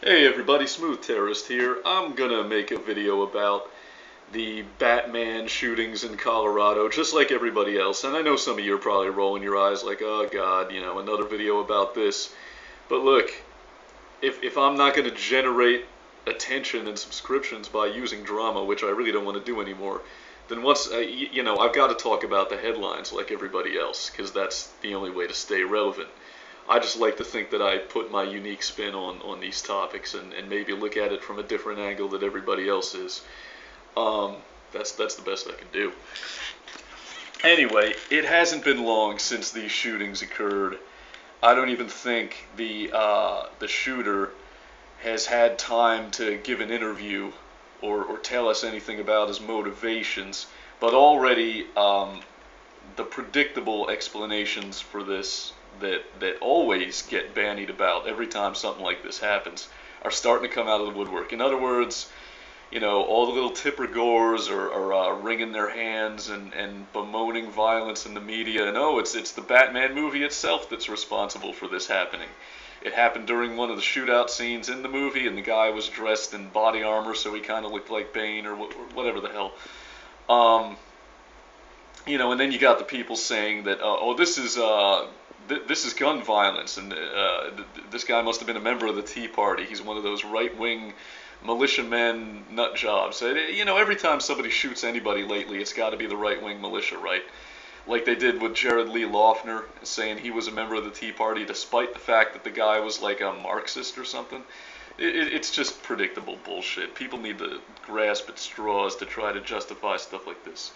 Hey everybody, Smooth Terrorist here. I'm gonna make a video about the Batman shootings in Colorado, just like everybody else. And I know some of you are probably rolling your eyes like, oh god, another video about this. But look, if I'm not gonna generate attention and subscriptions by using drama, which I really don't want to do anymore, then I've got to talk about the headlines like everybody else, because that's the only way to stay relevant. I just like to think that I put my unique spin on these topics and maybe look at it from a different angle that everybody else is. That's the best I can do. Anyway, it hasn't been long since these shootings occurred. I don't even think the shooter has had time to give an interview or tell us anything about his motivations, but already the predictable explanations for this that always get bandied about every time something like this happens are starting to come out of the woodwork. In other words, all the little tipper gores are wringing their hands and bemoaning violence in the media. And it's the Batman movie itself that's responsible for this happening. It happened during one of the shootout scenes in the movie, and the guy was dressed in body armor, so he kind of looked like Bane or whatever the hell. And then you got the people saying that, this is gun violence, and this guy must have been a member of the Tea Party. He's one of those right-wing militiamen nut jobs. Every time somebody shoots anybody lately, it's got to be the right-wing militia, right? Like they did with Jared Lee Loughner, saying he was a member of the Tea Party despite the fact that the guy was like a Marxist or something. It's just predictable bullshit. People need to grasp at straws to try to justify stuff like this.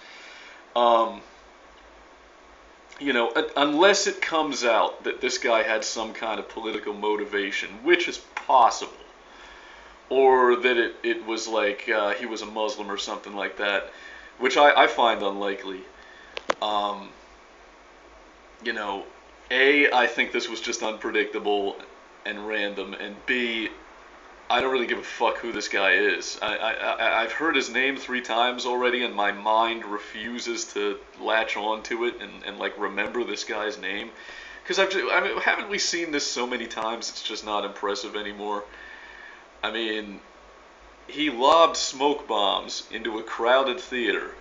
Unless it comes out that this guy had some kind of political motivation, which is possible, or that it was like he was a Muslim or something like that, which I find unlikely. I think this was just unpredictable and random, and B, I don't really give a fuck who this guy is. I've heard his name 3 times already, and my mind refuses to latch on to it and remember this guy's name. Because haven't we seen this so many times, it's just not impressive anymore? I mean, he lobbed smoke bombs into a crowded theater,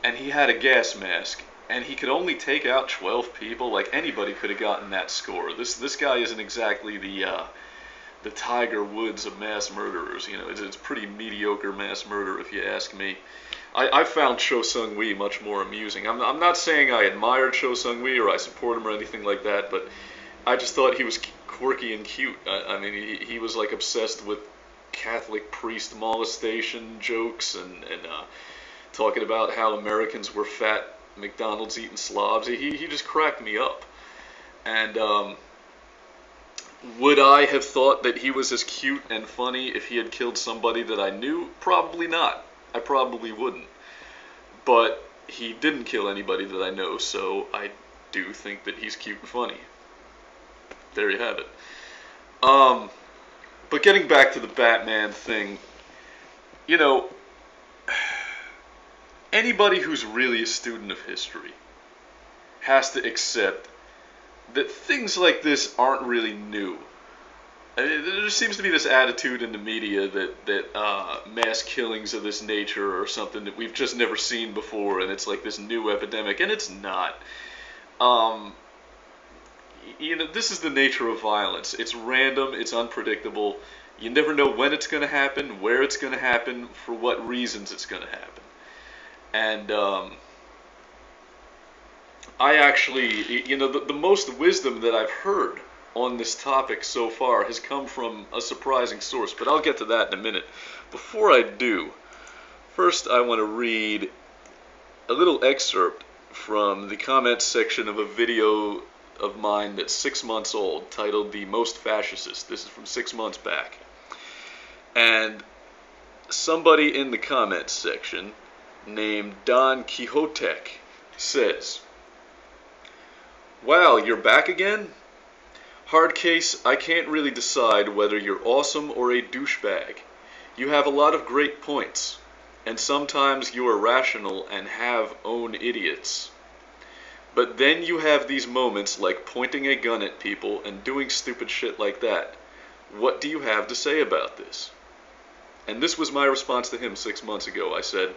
and he had a gas mask, and he could only take out 12 people. Like, anybody could have gotten that score. This guy isn't exactly the Tiger Woods of mass murderers. It's pretty mediocre mass murder if you ask me. I found Cho Seung-hui much more amusing. I'm not saying I admired Cho Seung-hui or I support him or anything like that, but I just thought he was quirky and cute. He was like obsessed with Catholic priest molestation jokes and talking about how Americans were fat McDonald's eating slobs. He just cracked me up. And would I have thought that he was as cute and funny if he had killed somebody that I knew? Probably not. I probably wouldn't. But he didn't kill anybody that I know, so I do think that he's cute and funny. There you have it. But getting back to the Batman thing, anybody who's really a student of history has to accept that things like this aren't really new. There seems to be this attitude in the media that mass killings of this nature are something that we've just never seen before, and it's like this new epidemic, and it's not. This is the nature of violence. It's random, it's unpredictable. You never know when it's going to happen, where it's going to happen, for what reasons it's going to happen. And I actually, the most wisdom that I've heard on this topic so far has come from a surprising source, but I'll get to that in a minute. Before I do, first I want to read a little excerpt from the comments section of a video of mine that's 6 months old, titled "The Most Fascist." This is from 6 months back. And somebody in the comments section named Don Quixotek says, "Wow, you're back again? Hard case, I can't really decide whether you're awesome or a douchebag. You have a lot of great points, and sometimes you are rational and have own idiots. But then you have these moments like pointing a gun at people and doing stupid shit like that. what do you have to say about this? And this was my response to him 6 months ago. I said,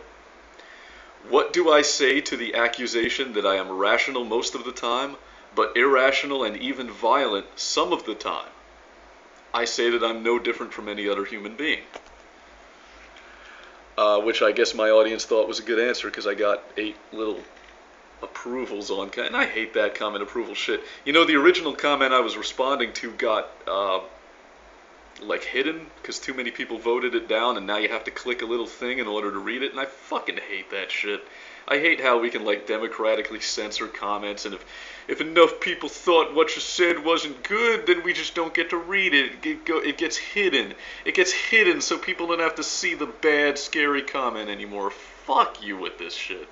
what do I say to the accusation that I am rational most of the time, but irrational and even violent some of the time? I say that I'm no different from any other human being. Which I guess my audience thought was a good answer, because I got 8 little approvals on, and I hate that comment approval shit. You know, the original comment I was responding to got like hidden because too many people voted it down, and now you have to click a little thing in order to read it, and I fucking hate that shit. I hate how we can like democratically censor comments, and if enough people thought what you said wasn't good, then we just don't get to read it. It gets hidden. It gets hidden so people don't have to see the bad, scary comment anymore. Fuck you with this shit.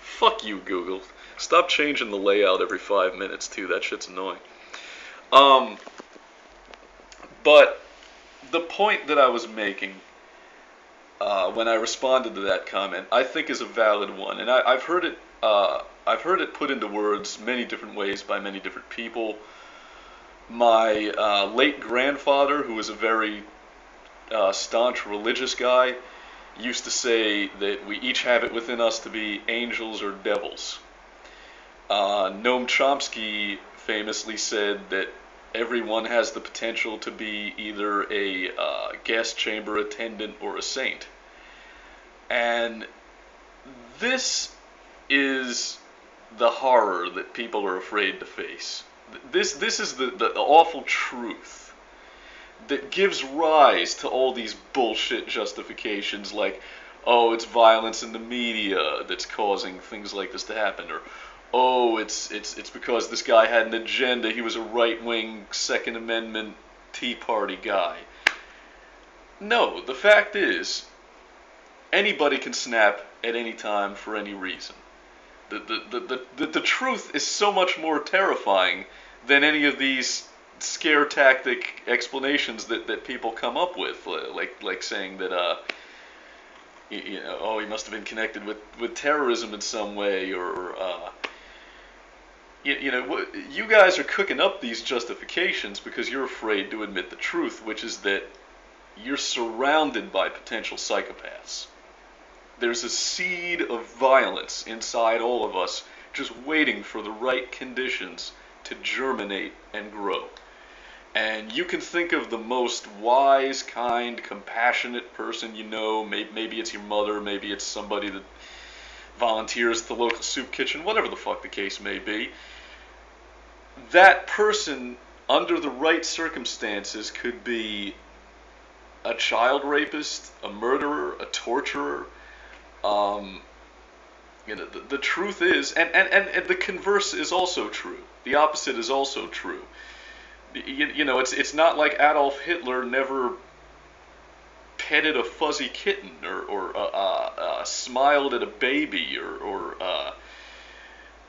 Fuck you, Google. Stop changing the layout every 5 minutes, too. That shit's annoying. But the point that I was making when I responded to that comment, I think is a valid one, and I've heard it put into words many different ways by many different people. My late grandfather, who was a very staunch religious guy, used to say that we each have it within us to be angels or devils. Noam Chomsky famously said that everyone has the potential to be either a gas chamber attendant or a saint. And this is the horror that people are afraid to face. This is the awful truth that gives rise to all these bullshit justifications like, oh, it's violence in the media that's causing things like this to happen, or oh, it's because this guy had an agenda, he was a right-wing Second Amendment Tea Party guy. No, the fact is, anybody can snap at any time for any reason. The truth is so much more terrifying than any of these scare tactic explanations that people come up with, like saying that oh, he must have been connected with terrorism in some way, or you guys are cooking up these justifications because you're afraid to admit the truth, which is that you're surrounded by potential psychopaths. There's a seed of violence inside all of us, just waiting for the right conditions to germinate and grow. And you can think of the most wise, kind, compassionate person you know. Maybe it's your mother, maybe it's somebody that volunteers at the local soup kitchen, whatever the fuck the case may be. That person, under the right circumstances, could be a child rapist, a murderer, a torturer. The truth is, and the converse is also true. The opposite is also true. It's not like Adolf Hitler never petted a fuzzy kitten, or smiled at a baby, or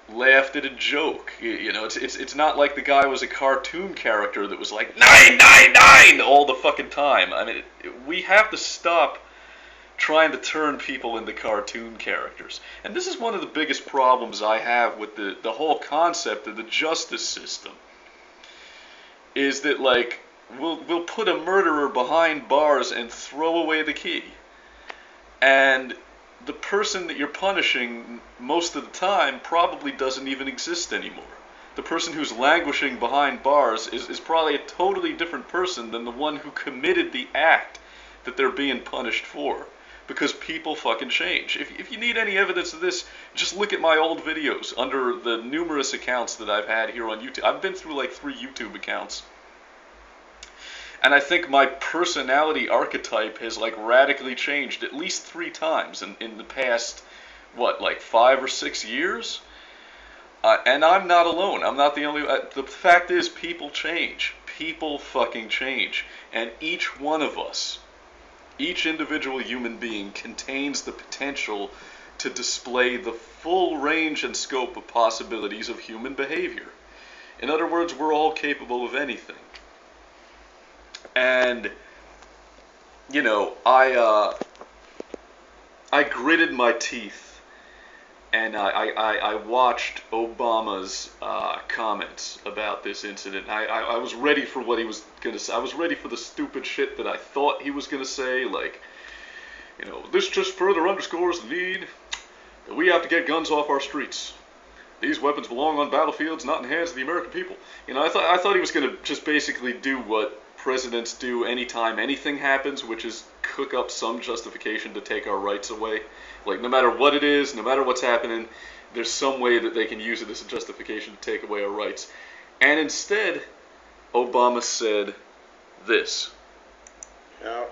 laughed at a joke. It's not like the guy was a cartoon character that was like 999 all the fucking time. I mean, we have to stop trying to turn people into cartoon characters. And this is one of the biggest problems I have with the whole concept of the justice system. Is that, like, we'll put a murderer behind bars and throw away the key. And the person that you're punishing most of the time probably doesn't even exist anymore. The person who's languishing behind bars is probably a totally different person than the one who committed the act that they're being punished for. Because people fucking change. If you need any evidence of this, just look at my old videos under the numerous accounts that I've had here on YouTube. I've been through like 3 YouTube accounts. And I think my personality archetype has like radically changed at least 3 times in the past, 5 or 6 years? And I'm not alone. I'm not the only... the fact is, people change. People fucking change. And each one of us, each individual human being, contains the potential to display the full range and scope of possibilities of human behavior. In other words, we're all capable of anything. And, I gritted my teeth and I watched Obama's comments about this incident. I was ready for what he was gonna say. I was ready for the stupid shit that I thought he was gonna say, like, you know, this just further underscores the need that we have to get guns off our streets. These weapons belong on battlefields, not in the hands of the American people. You know, I thought he was gonna just basically do what presidents do anytime anything happens, which is cook up some justification to take our rights away. Like, no matter what it is, no matter what's happening, there's some way that they can use it as a justification to take away our rights. And instead, Obama said this. Now,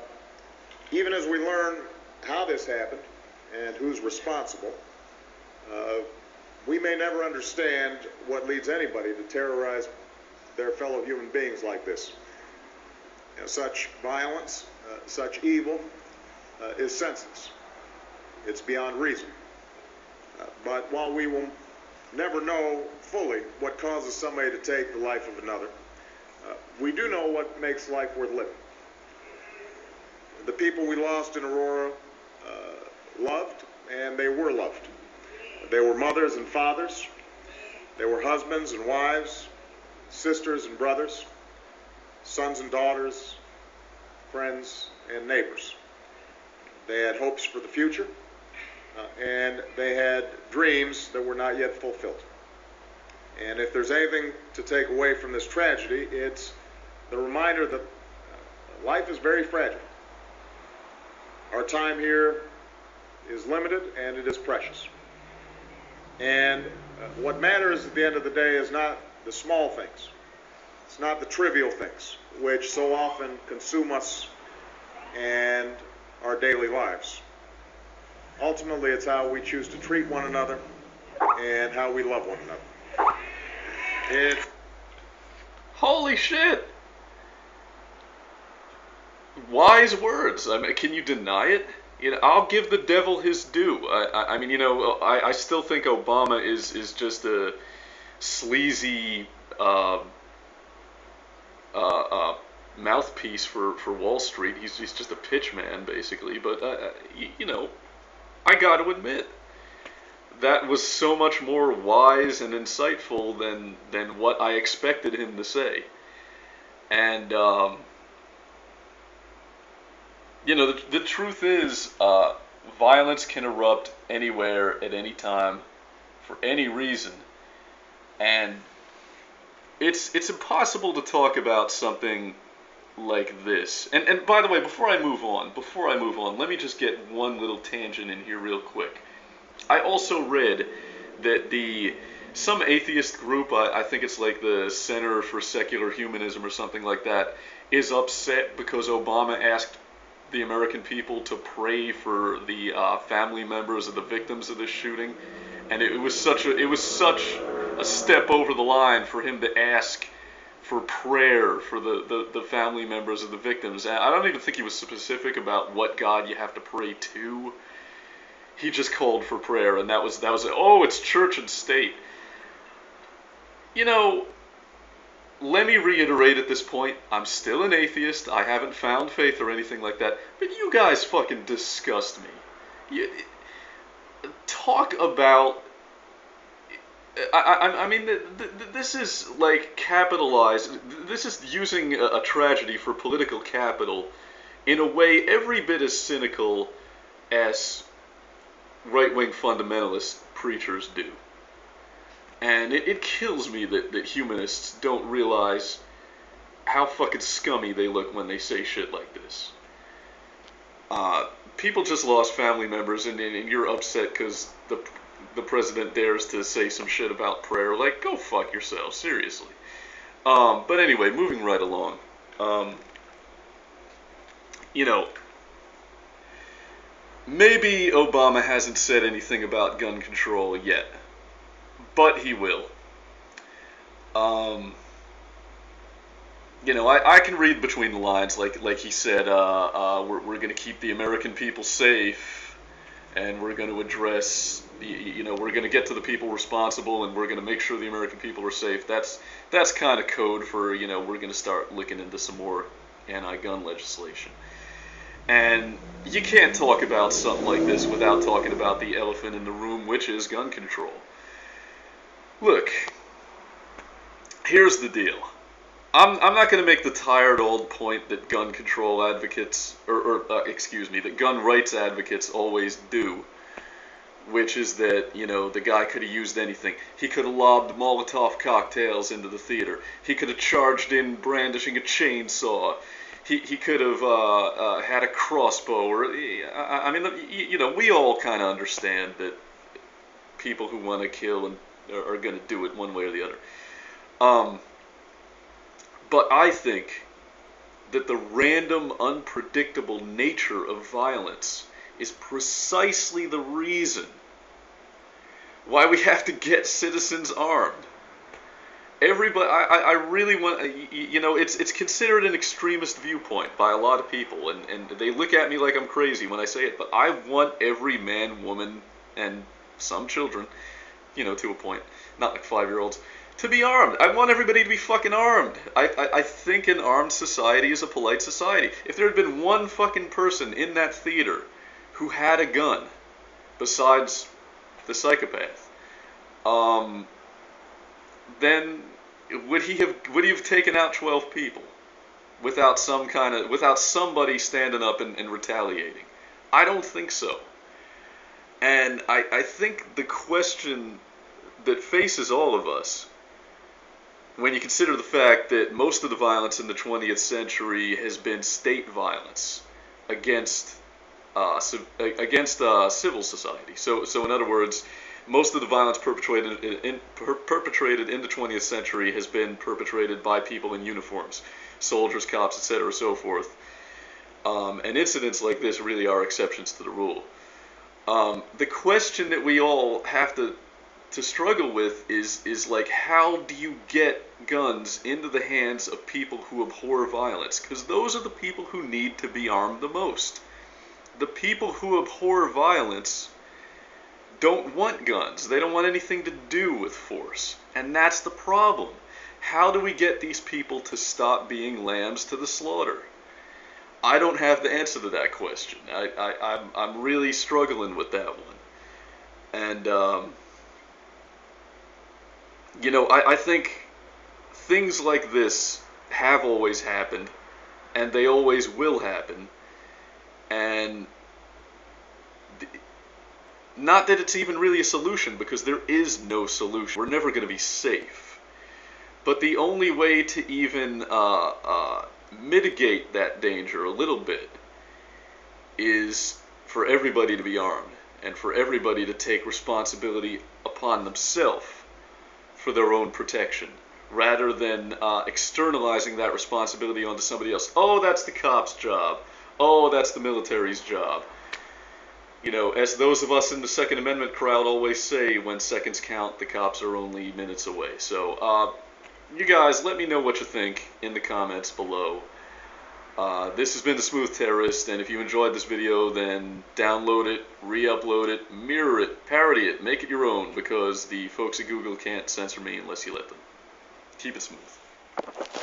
even as we learn how this happened and who's responsible, we may never understand what leads anybody to terrorize their fellow human beings like this. You know, such violence, such evil is senseless. It's beyond reason. But while we will never know fully what causes somebody to take the life of another, we do know what makes life worth living. The people we lost in Aurora loved, and they were loved. They were mothers and fathers. They were husbands and wives, sisters and brothers, sons and daughters, friends and neighbors. They had hopes for the future, and they had dreams that were not yet fulfilled. And if there's anything to take away from this tragedy, it's the reminder that life is very fragile. Our time here is limited, and it is precious. And what matters at the end of the day is not the small things. It's not the trivial things, which so often consume us and our daily lives. Ultimately, it's how we choose to treat one another and how we love one another. It's... Holy shit! Wise words. I mean, can you deny it? You know, I'll give the devil his due. I mean, you know, I still think Obama is just a sleazy mouthpiece for Wall Street. He's just a pitch man, basically. But you know, I got to admit, that was so much more wise and insightful than what I expected him to say. And you know, the truth is, violence can erupt anywhere at any time for any reason, and it's impossible to talk about something like this. And by the way, before I move on, let me just get one little tangent in here real quick. I also read that some atheist group, I think it's like the Center for Secular Humanism or something like that, is upset because Obama asked the American people to pray for the family members of the victims of this shooting, and it was such a step over the line for him to ask for prayer for the family members of the victims. And I don't even think he was specific about what God you have to pray to. He just called for prayer, and that was oh, it's church and state. You know, let me reiterate at this point, I'm still an atheist. I haven't found faith or anything like that. But you guys fucking disgust me. Talk about... I mean, this is like capitalized. This is using a tragedy for political capital in a way every bit as cynical as right-wing fundamentalist preachers do. And it kills me that humanists don't realize how fucking scummy they look when they say shit like this. People just lost family members, and you're upset because the president dares to say some shit about prayer. Like, go fuck yourself, seriously. But anyway, moving right along. You know, maybe Obama hasn't said anything about gun control yet, but he will. You know, I can read between the lines, like he said, we're going to keep the American people safe, and we're going to address, you know, we're going to get to the people responsible, and we're going to make sure the American people are safe. That's kind of code for, you know, we're going to start looking into some more anti-gun legislation. And you can't talk about something like this without talking about the elephant in the room, which is gun control. Look, here's the deal. I'm not going to make the tired old point that gun control advocates, excuse me, that gun rights advocates always do, which is that, you know, the guy could have used anything. He could have lobbed Molotov cocktails into the theater. He could have charged in brandishing a chainsaw. He could have had a crossbow. Or, I mean, you know, we all kind of understand that people who want to kill and are going to do it one way or the other. But I think that the random, unpredictable nature of violence is precisely the reason why we have to get citizens armed. Everybody, I really want, you know, it's considered an extremist viewpoint by a lot of people, and they look at me like I'm crazy when I say it, but I want every man, woman, and some children, you know, to a point, not like 5-year-olds, to be armed. I want everybody to be fucking armed. I think an armed society is a polite society. If there had been one fucking person in that theater who had a gun, besides the psychopath, then would he have taken out 12 people without somebody standing up and retaliating? I don't think so. And I think the question that faces all of us, when you consider the fact that most of the violence in the 20th century has been state violence against civil society. So in other words, most of the violence perpetrated in the 20th century has been perpetrated by people in uniforms, soldiers, cops, etc., so forth. And incidents like this really are exceptions to the rule. The question that we all have to struggle with is like, how do you get guns into the hands of people who abhor violence? Because those are the people who need to be armed the most. The people who abhor violence don't want guns. They don't want anything to do with force. And that's the problem. How do we get these people to stop being lambs to the slaughter? I don't have the answer to that question. I'm really struggling with that one. And, you know, I think things like this have always happened, and they always will happen. And not that it's even really a solution, because there is no solution. We're never going to be safe. But the only way to even mitigate that danger a little bit is for everybody to be armed, and for everybody to take responsibility upon themselves for their own protection, rather than externalizing that responsibility onto somebody else. Oh, that's the cop's job. Oh, that's the military's job. You know, as those of us in the Second Amendment crowd always say, when seconds count, the cops are only minutes away. So, you guys, let me know what you think in the comments below. This has been The Smooth Terrorist, and if you enjoyed this video, then download it, re-upload it, mirror it, parody it, make it your own, because the folks at Google can't censor me unless you let them. Keep it smooth.